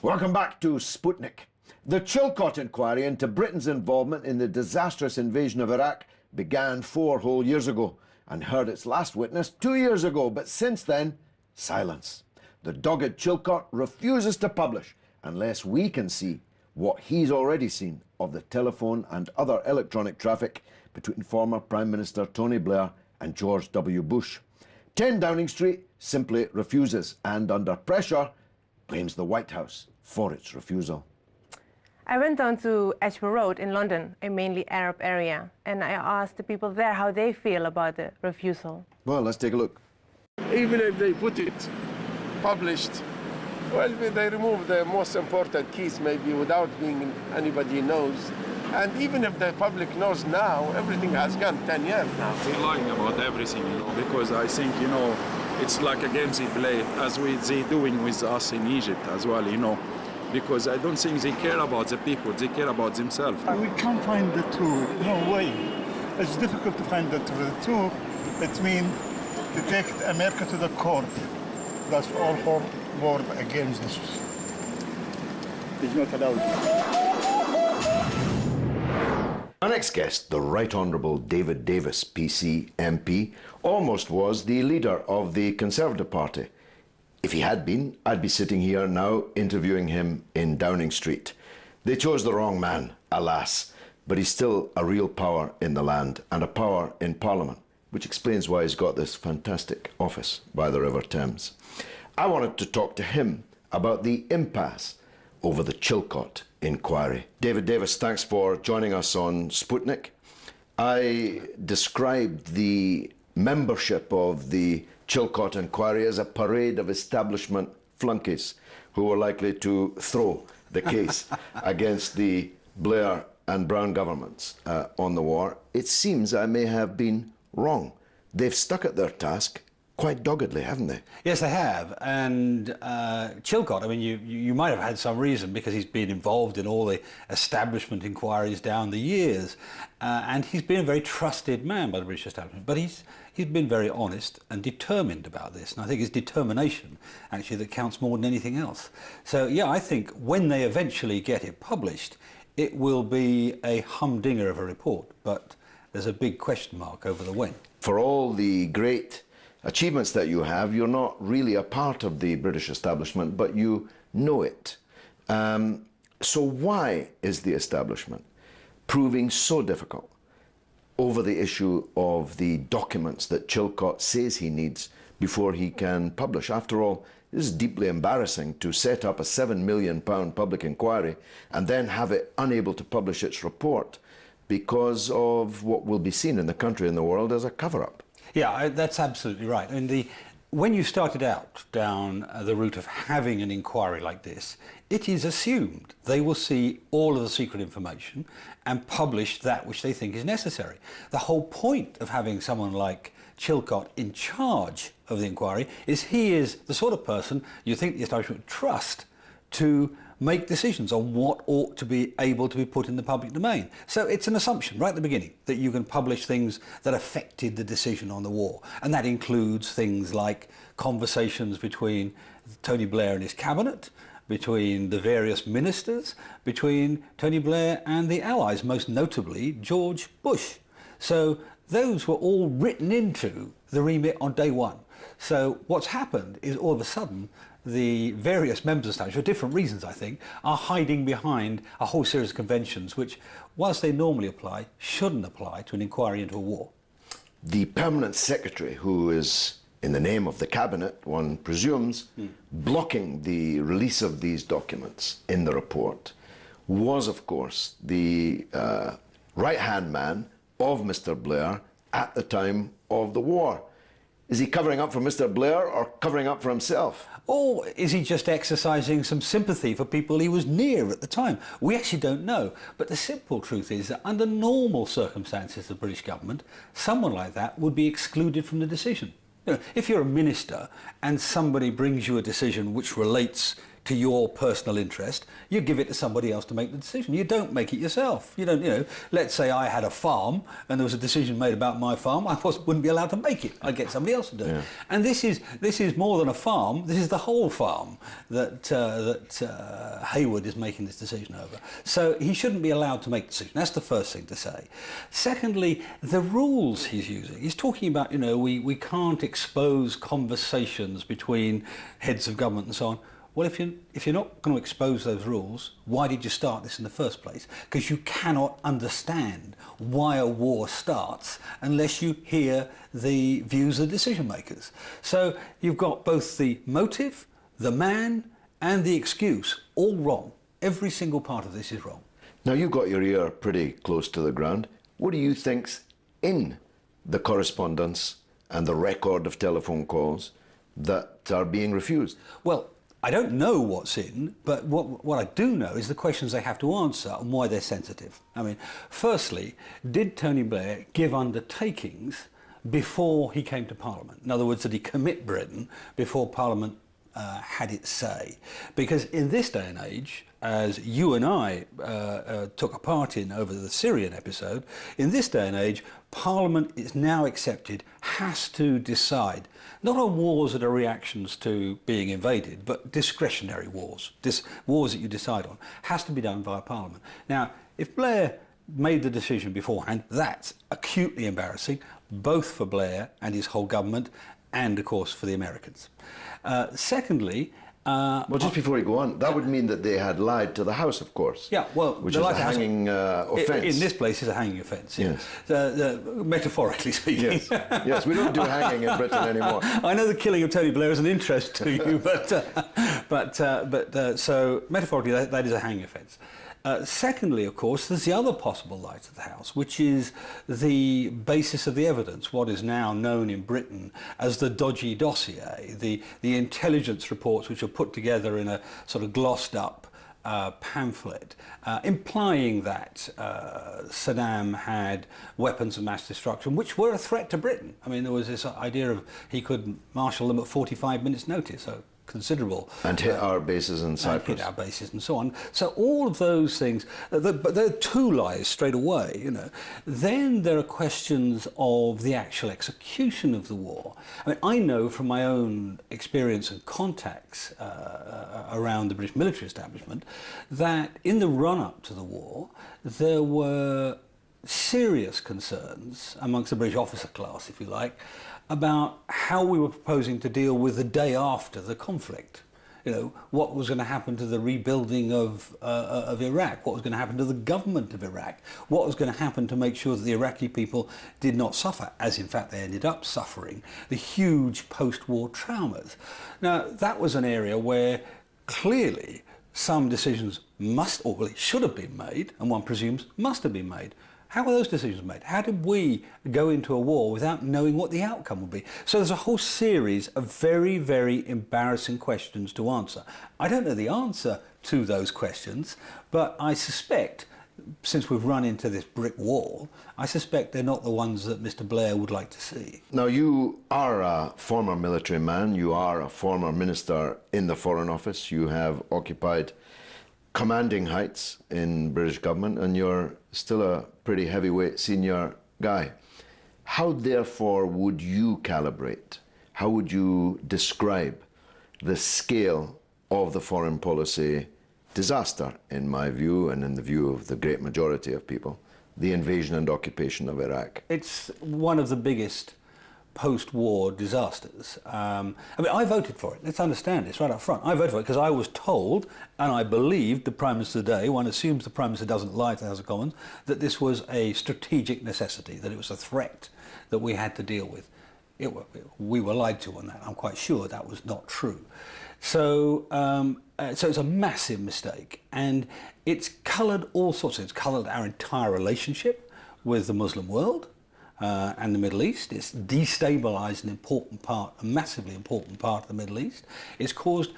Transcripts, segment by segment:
Welcome back to Sputnik. The Chilcot inquiry into Britain's involvement in the disastrous invasion of Iraq began 4 whole years ago and heard its last witness 2 years ago, but since then, silence. The dogged Chilcot refuses to publish unless we can see what he's already seen of the telephone and other electronic traffic between former Prime Minister Tony Blair and George W. Bush. 10 Downing Street simply refuses and, under pressure, blames the White House for its refusal. I went down to Edgware Road in London, a mainly Arab area, and I asked the people there how they feel about the refusal. Well, let's take a look. Even if they put it published, well, they remove the most important keys maybe without being anybody knows. And even if the public knows now, everything has gone 10 years now. They're lying about everything, because I think, it's like a game they play, as they're doing with us in Egypt as well, because I don't think they care about the people, they care about themselves. We can't find the truth, no way. It's difficult to find the truth. It means to take America to the court. That's all her word against this. It's not allowed. Our next guest, the Right Honourable David Davis, PC MP, almost was the leader of the Conservative Party. If he had been, I'd be sitting here now interviewing him in Downing Street. They chose the wrong man, alas, but he's still a real power in the land and a power in Parliament, which explains why he's got this fantastic office by the River Thames. I wanted to talk to him about the impasse over the Chilcot inquiry. David Davis, thanks for joining us on Sputnik. I described the membership of the Chilcot inquiry as a parade of establishment flunkies who were likely to throw the case against the Blair and Brown governments on the war. It seems I may have been wrong. They've stuck at their task quite doggedly, haven't they? Yes, they have. And Chilcot, I mean, you might have had some reason because he's been involved in all the establishment inquiries down the years. And he's been a very trusted man by the British establishment. But he's been very honest and determined about this. And I think it's determination, actually, that counts more than anything else. So, yeah, I think when they eventually get it published, it will be a humdinger of a report. But there's a big question mark over the when. For all the great achievements that you have, you're not really a part of the British establishment, but you know it. So why is the establishment proving so difficult over the issue of the documents that Chilcot says he needs before he can publish? After all, this is deeply embarrassing to set up a £7 million public inquiry and then have it unable to publish its report because of what will be seen in the country and the world as a cover-up. Yeah, that's absolutely right. I mean, when you started out down the route of having an inquiry like this, it is assumed they will see all of the secret information and publish that which they think is necessary. The whole point of having someone like Chilcot in charge of the inquiry is he is the sort of person you think the establishment would trust to make decisions on what ought to be able to be put in the public domain. So it's an assumption right at the beginning that you can publish things that affected the decision on the war. And that includes things like conversations between Tony Blair and his cabinet, between the various ministers, between Tony Blair and the Allies, most notably George Bush. So those were all written into the remit on day one. So what's happened is all of a sudden the various members of the establishment, for different reasons I think, are hiding behind a whole series of conventions which, whilst they normally apply, shouldn't apply to an inquiry into a war. The permanent secretary, who is, in the name of the cabinet, one presumes, blocking the release of these documents in the report, was, of course, the right-hand man of Mr. Blair at the time of the war. Is he covering up for Mr. Blair or covering up for himself? Or is he just exercising some sympathy for people he was near at the time? We actually don't know. But the simple truth is that under normal circumstances of the British government, someone like that would be excluded from the decision. You know, if you're a minister and somebody brings you a decision which relates to your personal interest, you give it to somebody else to make the decision. You don't make it yourself. You don't, you know, let's say I had a farm and there was a decision made about my farm, I wouldn't be allowed to make it. I'd get somebody else to do it. And this is more than a farm, this is the whole farm that Hayward is making this decision over. So he shouldn't be allowed to make the decision. That's the first thing to say. Secondly, the rules he's using. He's talking about, you know, we can't expose conversations between heads of government and so on. Well, if you're not going to expose those rules, why did you start this in the first place? Because you cannot understand why a war starts unless you hear the views of the decision makers. So you've got both the motive, the man, and the excuse all wrong. Every single part of this is wrong. Now, you've got your ear pretty close to the ground. What do you think's in the correspondence and the record of telephone calls that are being refused? Well, I don't know what's in, but what I do know is the questions they have to answer and why they're sensitive. I mean, firstly, did Tony Blair give undertakings before he came to Parliament? In other words, did he commit Britain before Parliament had its say? Because in this day and age, as you and I took a part in over the Syrian episode, in this day and age, Parliament is now accepted, has to decide, not on wars that are reactions to being invaded, but discretionary wars, wars that you decide on, has to be done via Parliament. Now, if Blair made the decision beforehand, that's acutely embarrassing, both for Blair and his whole government, and of course for the Americans. Secondly, well, just before you go on, that would mean that they had lied to the House, of course. Yeah, well, which is a hanging offence. In this place, is a hanging offence. Yes, metaphorically speaking. Yes. Yes, we don't do hanging in Britain anymore. I know the killing of Tony Blair is an interest to you, but so metaphorically, that is a hanging offence. Secondly, of course, there's the other possible lie to the House, which is the basis of the evidence, what is now known in Britain as the dodgy dossier, the intelligence reports which are put together in a sort of glossed up pamphlet, implying that Saddam had weapons of mass destruction, which were a threat to Britain. I mean, there was this idea of he could marshal them at 45 minutes notice, so considerable. And hit our bases in Cyprus. And hit our bases and so on. So all of those things, but there are two lies straight away, you know. Then there are questions of the actual execution of the war. I mean, I know from my own experience and contacts around the British military establishment that in the run-up to the war, there were serious concerns amongst the British officer class, if you like, about how we were proposing to deal with the day after the conflict. You know, what was going to happen to the rebuilding of Iraq, what was going to happen to the government of Iraq, what was going to happen to make sure that the Iraqi people did not suffer, as in fact they ended up suffering, the huge post-war traumas. Now, that was an area where clearly some decisions must, or well, should have been made, and one presumes must have been made. How were those decisions made? How did we go into a war without knowing what the outcome would be? So there's a whole series of very, very embarrassing questions to answer. I don't know the answer to those questions, but I suspect, since we've run into this brick wall, I suspect they're not the ones that Mr. Blair would like to see. Now, you are a former military man, you are a former minister in the Foreign Office, you have occupied commanding heights in British government, and you're still a pretty heavyweight senior guy. How, therefore, would you calibrate, how would you describe the scale of the foreign policy disaster, in my view, and in the view of the great majority of people, the invasion and occupation of Iraq? It's one of the biggest post-war disasters. I mean, I voted for it. Let's understand this right up front. I voted for it because I was told, and I believed the Prime Minister today, one assumes the Prime Minister doesn't lie to the House of Commons, that this was a strategic necessity, that it was a threat that we had to deal with. We were lied to on that. I'm quite sure that was not true. So it's a massive mistake, and it's coloured all sorts of things. It's coloured our entire relationship with the Muslim world and the Middle East. It's destabilised an important part, a massively important part of the Middle East. It's caused,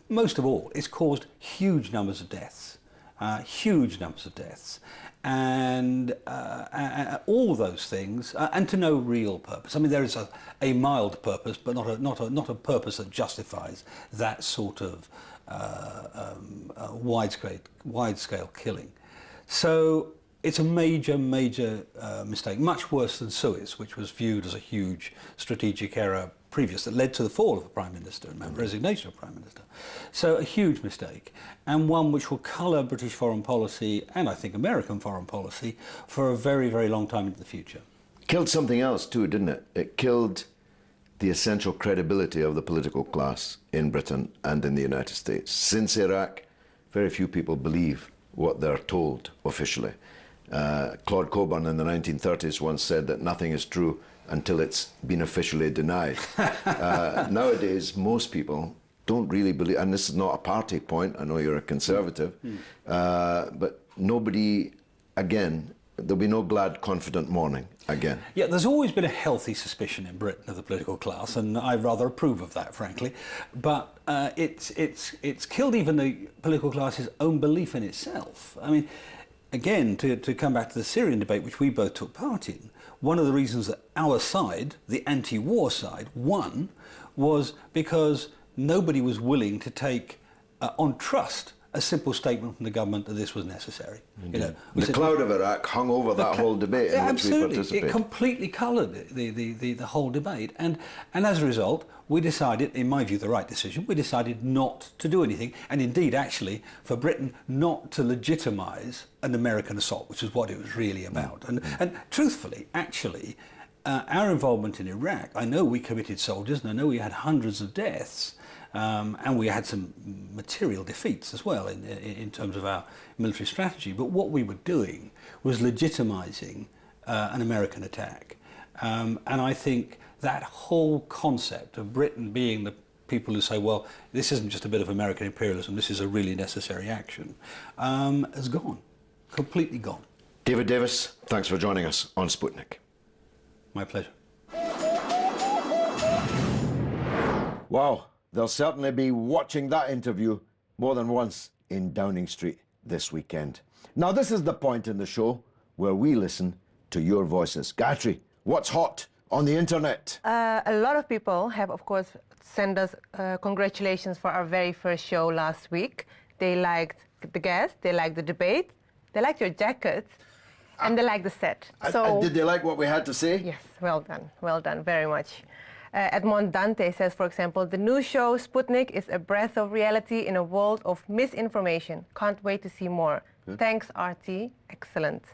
most of all, it's caused huge numbers of deaths. huge numbers of deaths, and all those things, and to no real purpose. I mean, there is a mild purpose, but not a purpose that justifies that sort of wide-scale killing. So it's a major mistake, much worse than Suez, which was viewed as a huge strategic error previous that led to the fall of the Prime Minister and resignation of the Prime Minister. So a huge mistake, and one which will colour British foreign policy and I think American foreign policy for a very long time into the future. Killed something else too, didn't it? It killed the essential credibility of the political class in Britain and in the United States. Since Iraq, very few people believe what they're told officially. Claude Cockburn in the 1930s once said that nothing is true until it's been officially denied. Nowadays, most people don't really believe, and this is not a party point, I know you're a conservative, but nobody, again, there'll be no glad, confident morning again. Yeah, there's always been a healthy suspicion in Britain of the political class, and I rather approve of that, frankly. But it's killed even the political class's own belief in itself. I mean, again, to come back to the Syrian debate, which we both took part in, one of the reasons that our side, the anti-war side, won was because nobody was willing to take on trust a simple statement from the government that this was necessary. You know, the cloud of Iraq hung over that whole debate in which we participated. It completely coloured the whole debate, and as a result, we decided, in my view, the right decision. We decided not to do anything, and indeed, actually, for Britain not to legitimise an American assault, which is what it was really about. And truthfully, actually, our involvement in Iraq, I know we committed soldiers, and I know we had hundreds of deaths. And we had some material defeats as well in terms of our military strategy. But what we were doing was legitimising an American attack. And I think that whole concept of Britain being the people who say, well, this isn't just a bit of American imperialism, this is a really necessary action, has gone, completely gone. David Davis, thanks for joining us on Sputnik. My pleasure. Wow. They'll certainly be watching that interview more than once in Downing Street this weekend. Now, this is the point in the show where we listen to your voices. Gayatri, what's hot on the internet? A lot of people have, of course, sent us congratulations for our very first show last week. They liked the guest, they liked the debate, they liked your jacket, and they liked the set. So, did they like what we had to say? Yes, well done, very much. Edmond Dante says, for example, the new show Sputnik is a breath of reality in a world of misinformation. Can't wait to see more. Good. Thanks, RT. Excellent.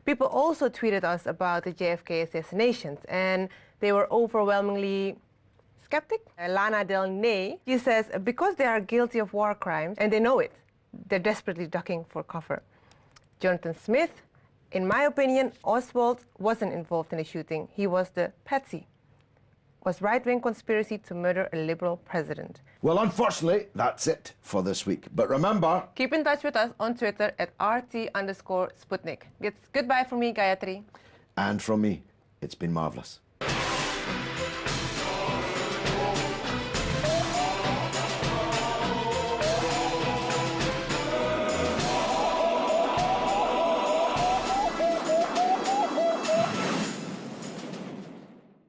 People also tweeted us about the JFK assassinations, and they were overwhelmingly skeptic. Lana Del Ney, she says, because they are guilty of war crimes, and they know it, they're desperately ducking for cover. Jonathan Smith, in my opinion, Oswald wasn't involved in the shooting. He was the patsy. Was right-wing conspiracy to murder a liberal president. Well, unfortunately, that's it for this week. But remember... keep in touch with us on Twitter at @RT_Sputnik. It's goodbye from me, Gayatri. And from me, it's been marvellous.